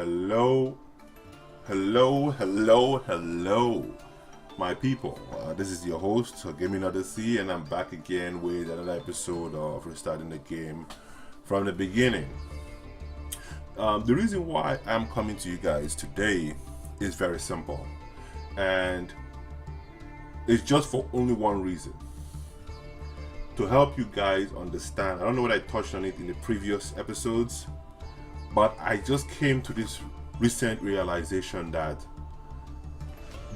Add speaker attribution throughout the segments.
Speaker 1: Hello, hello, my people. This is your host, Gaming Odyssey, and I'm back again with another episode of Restarting the Game from the beginning. The reason why I'm coming to you guys today is very simple, and it's just for only one reason: to help you guys understand. I don't know what I touched on it in the previous episodes, but I just came to this recent realization that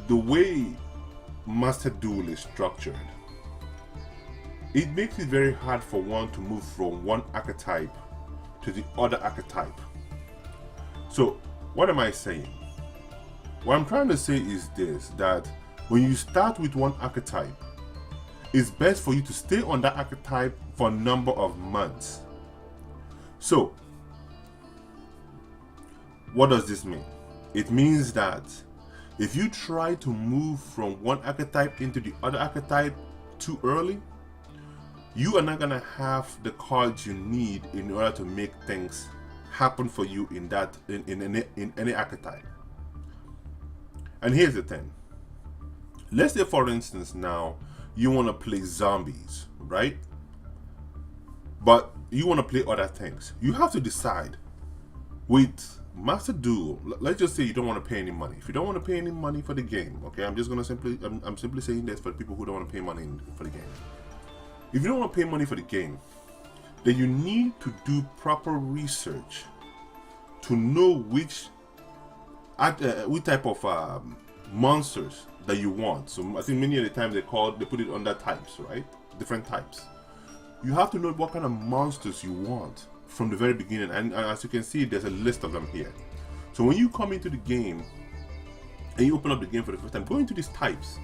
Speaker 1: the way Master Duel is structured, it makes it very hard for one to move from one archetype to the other archetype. So what am I saying? What I'm trying to say is this: that when you start with one archetype, it's best for you to stay on that archetype for a number of months. So what does this mean? It means that if you try to move from one archetype into the other archetype too early, you are not going to have the cards you need in order to make things happen for you in any archetype. And here's the thing. Let's say, for instance, now you want to play zombies, right? But you want to play other things. You have to decide. With Master Duel, let's just say you don't want to pay any money. If you don't want to pay any money for the game, okay, I'm simply saying this for the people who don't want to pay money for the game. If you don't want to pay money for the game, then you need to do proper research to know which type of monsters that you want. So I think many of the time they put it under types, right? Different types. You have to know what kind of monsters you want from the very beginning, and as you can see, there's a list of them here. So when you come into the game and you open up the game for the first time, go into these types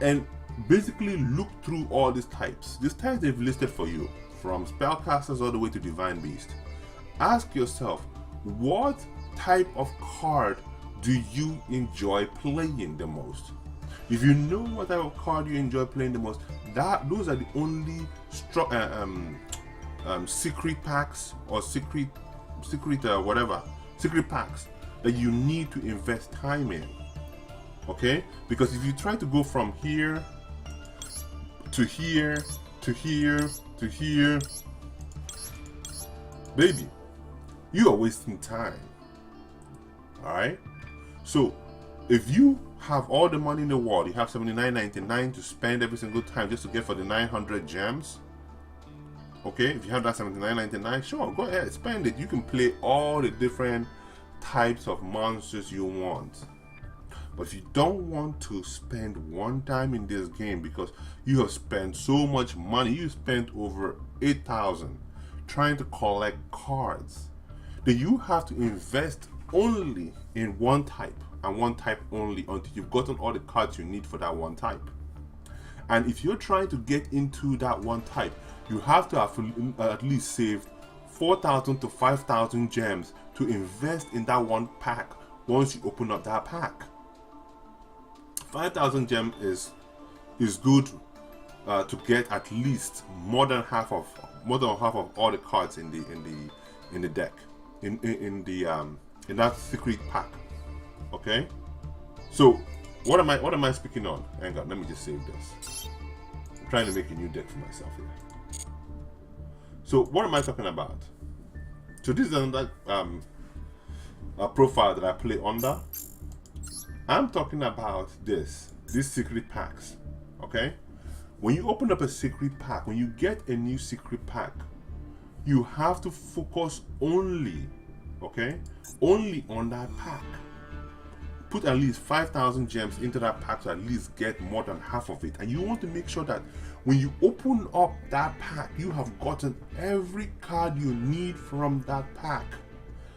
Speaker 1: and basically look through all these types. These types they've listed for you, from spellcasters all the way to divine beast. Ask yourself, what type of card do you enjoy playing the most? If you know what type of card you enjoy playing the most, those are the only secret packs or secret packs that you need to invest time in. Okay? Because if you try to go from here to here to here to here, baby, you are wasting time. Alright? So if you have all the money in the world, you have $79.99 to spend every single time just to get for the 900 gems. Okay, if you have that $79.99, sure, go ahead, spend it. You can play all the different types of monsters you want. But if you don't want to spend one time in this game because you have spent so much money, you spent over $8,000 trying to collect cards, then you have to invest only in one type and one type only until you've gotten all the cards you need for that one type. And if you're trying to get into that one type, you have to have at least saved 4,000 to 5,000 gems to invest in that one pack once you open up that pack. 5,000 gems is good to get at least more than half of all the cards in the deck in that secret pack. Okay, so what am I speaking on? Hang on, let me just save this. I'm trying to make a new deck for myself here. So what am I talking about? So this is another profile that I play under. I'm talking about these secret packs. Okay, when you open up a secret pack, when you get a new secret pack, you have to focus only on that pack. Put at least 5,000 gems into that pack to at least get more than half of it. And you want to make sure that when you open up that pack, you have gotten every card you need from that pack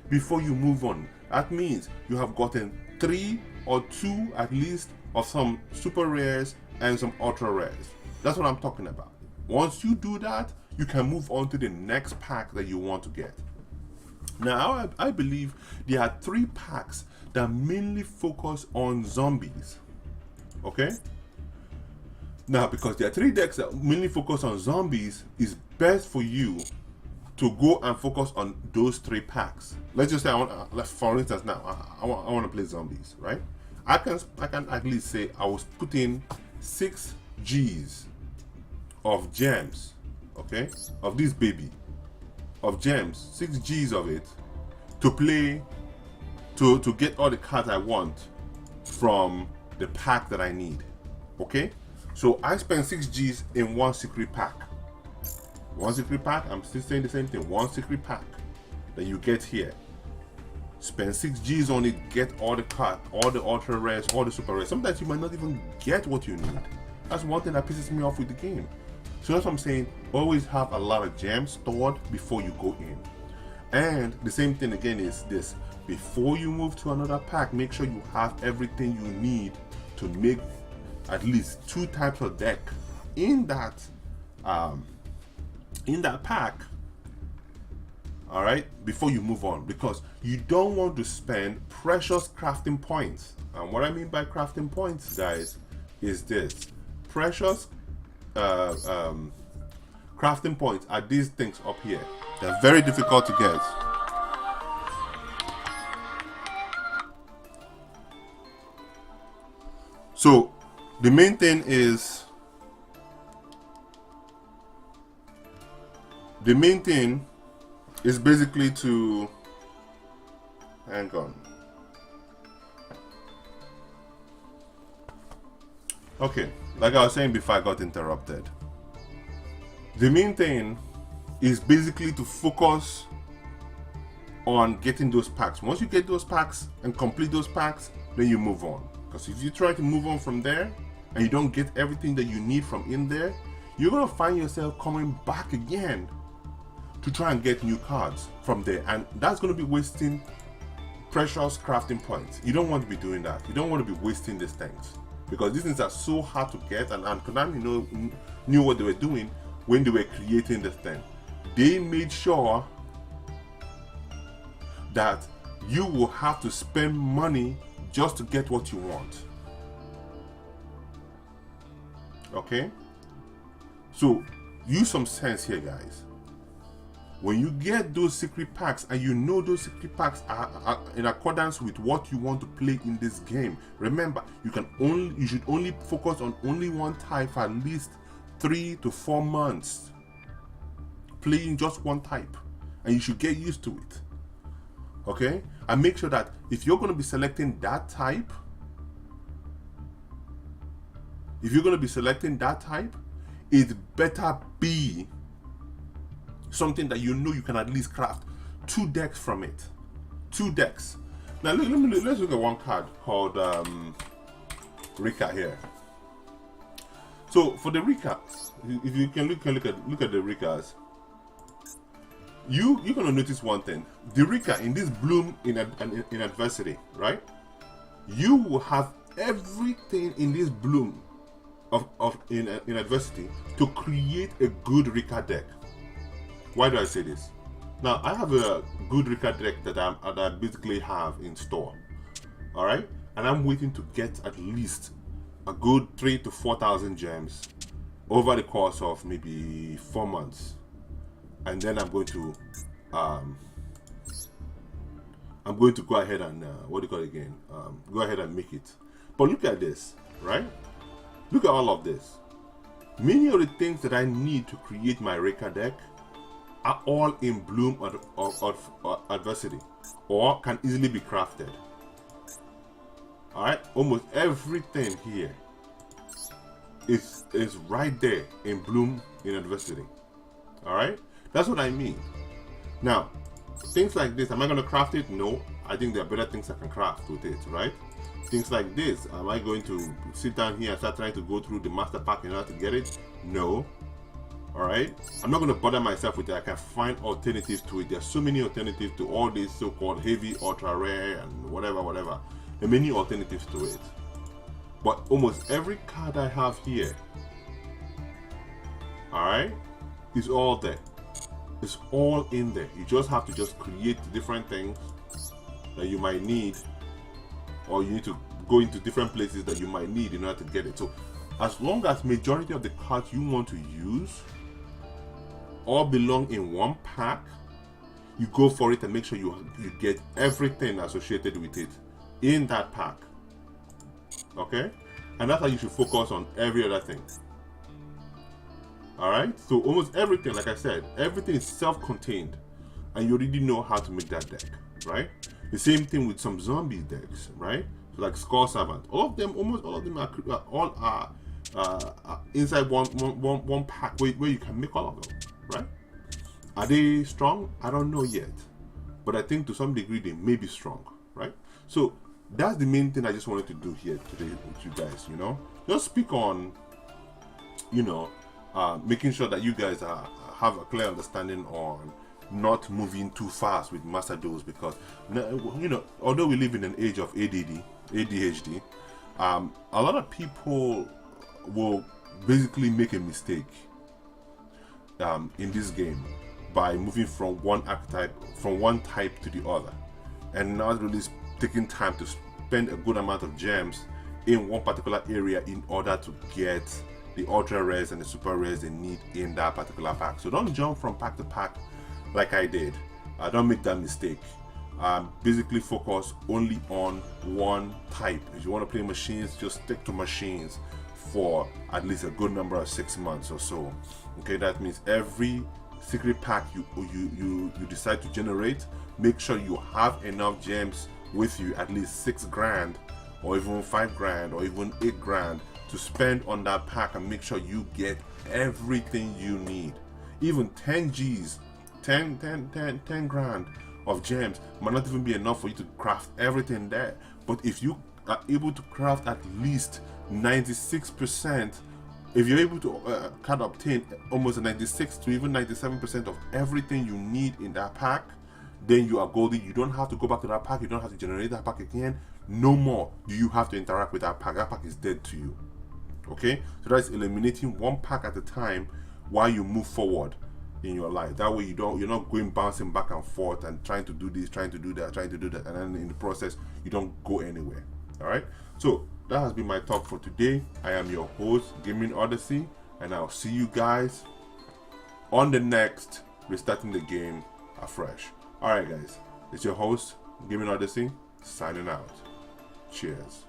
Speaker 1: before you move on. That means you have gotten 3 or 2 at least of some super rares and some ultra rares. That's what I'm talking about. Once you do that, you can move on to the next pack that you want to get. Now, I believe there are 3 packs that mainly focus on zombies. Okay? Now, because there are 3 decks that mainly focus on zombies, it's best for you to go and focus on those 3 packs. Let's just say I want, for instance, now I want to play zombies, right? I can at least say I was putting 6 G's of gems, okay, of this baby, of gems, 6 G's of it, to play, to get all the cards I want from the pack that I need, okay? So I spend 6 G's in 1 secret pack. 1 secret pack, I'm still saying the same thing, 1 secret pack that you get here. Spend 6 G's on it, get all the cards, all the ultra rares, all the super rares. Sometimes you might not even get what you need. That's one thing that pisses me off with the game. So that's what I'm saying, always have a lot of gems stored before you go in. And the same thing again is this, before you move to another pack, make sure you have everything you need to make at least 2 types of deck in that pack, all right, before you move on, because you don't want to spend precious crafting points. And what I mean by crafting points, guys, is this: precious crafting points are these things up here. They're very difficult to get. So the main thing is, basically to, hang on. Okay, like I was saying before I got interrupted. The main thing is basically to focus on getting those packs. Once you get those packs and complete those packs, then you move on. Because if you try to move on from there and you don't get everything that you need from in there, you're going to find yourself coming back again to try and get new cards from there. And that's going to be wasting precious crafting points. You don't want to be doing that. You don't want to be wasting these things, because these things are so hard to get. And Konami knew what they were doing when they were creating this thing. They made sure that you will have to spend money just to get what you want. Okay? So use some sense here, guys. When you get those secret packs and you know those secret packs are in accordance with what you want to play in this game, remember, you should only focus on only one type for at least 3 to 4 months, playing just one type, and you should get used to it. Okay? And make sure that if you're going to be selecting that type, it better be something that you know you can at least craft 2 decks from it. 2 decks. Now let's look at one card called Rika here. So for the Rika, if you can look at the Rikas, you're gonna notice one thing. The Rika in this bloom in adversity, right? You will have everything in this bloom in adversity to create a good Rika deck. Why do I say this? Now I have a good Rika deck that I basically have in store. All right, and I'm waiting to get at least a good 3,000 to 4,000 gems over the course of maybe 4 months. And then I'm going to go ahead and go ahead and make it. But look at this, right? Look at all of this. Many of the things that I need to create my Rika deck are all in bloom of adversity, or can easily be crafted. All right, almost everything here is right there in bloom in adversity. All right. That's what I mean. Now, things like this, am I going to craft it? No. I think there are better things I can craft with it, right? Things like this, am I going to sit down here and start trying to go through the master pack in order to get it? No. Alright? I'm not going to bother myself with it. I can find alternatives to it. There are so many alternatives to all these so-called heavy, ultra rare, and whatever. There are many alternatives to it. But almost every card I have here, alright, is all there. It's all in there. You just have to just create different things that you might need, or you need to go into different places that you might need in order to get it. So as long as majority of the cards you want to use all belong in one pack, you go for it and make sure you get everything associated with it in that pack. Okay? And that's how you should focus on every other thing. Alright? So almost everything, like I said, everything is self-contained. And you already know how to make that deck. Right? The same thing with some zombie decks, right? So like Skull Servant. Almost all of them are inside one pack where you can make all of them, right? Are they strong? I don't know yet, but I think to some degree they may be strong, right? So that's the main thing I just wanted to do here today with you guys. Just speak on, making sure that you guys have a clear understanding on not moving too fast with master duels, because although we live in an age of ADHD, a lot of people will basically make a mistake in this game by moving from one type to the other, and not really taking time to spend a good amount of gems in one particular area in order to get the ultra rares and the super rares they need in that particular pack. So don't jump from pack to pack like I did. Don't make that mistake. Basically focus only on one type. If you want to play machines, just stick to machines for at least a good number of 6 months or so. Okay, that means every secret pack you decide to generate, make sure you have enough gems with you, at least 6 grand or even 5 grand or even 8 grand to spend on that pack, and make sure you get everything you need. Even 10 G's, 10 grand of gems might not even be enough for you to craft everything there. But if you are able to craft at least 96%, if you're able to can obtain almost a 96 to even 97% of everything you need in that pack, then you are golden. You don't have to go back to that pack. You don't have to generate that pack again. No more do you have to interact with that pack. That pack is dead to you. Okay, so that's eliminating one pack at a time while you move forward in your life. That way you're not going bouncing back and forth and trying to do this, trying to do that, and then in the process you don't go anywhere. All right, so that has been my talk for today. I am your host, Gaming Odyssey, and I'll see you guys on the next Restarting the Game Afresh. All right, guys, it's your host, Gaming Odyssey, signing out. Cheers.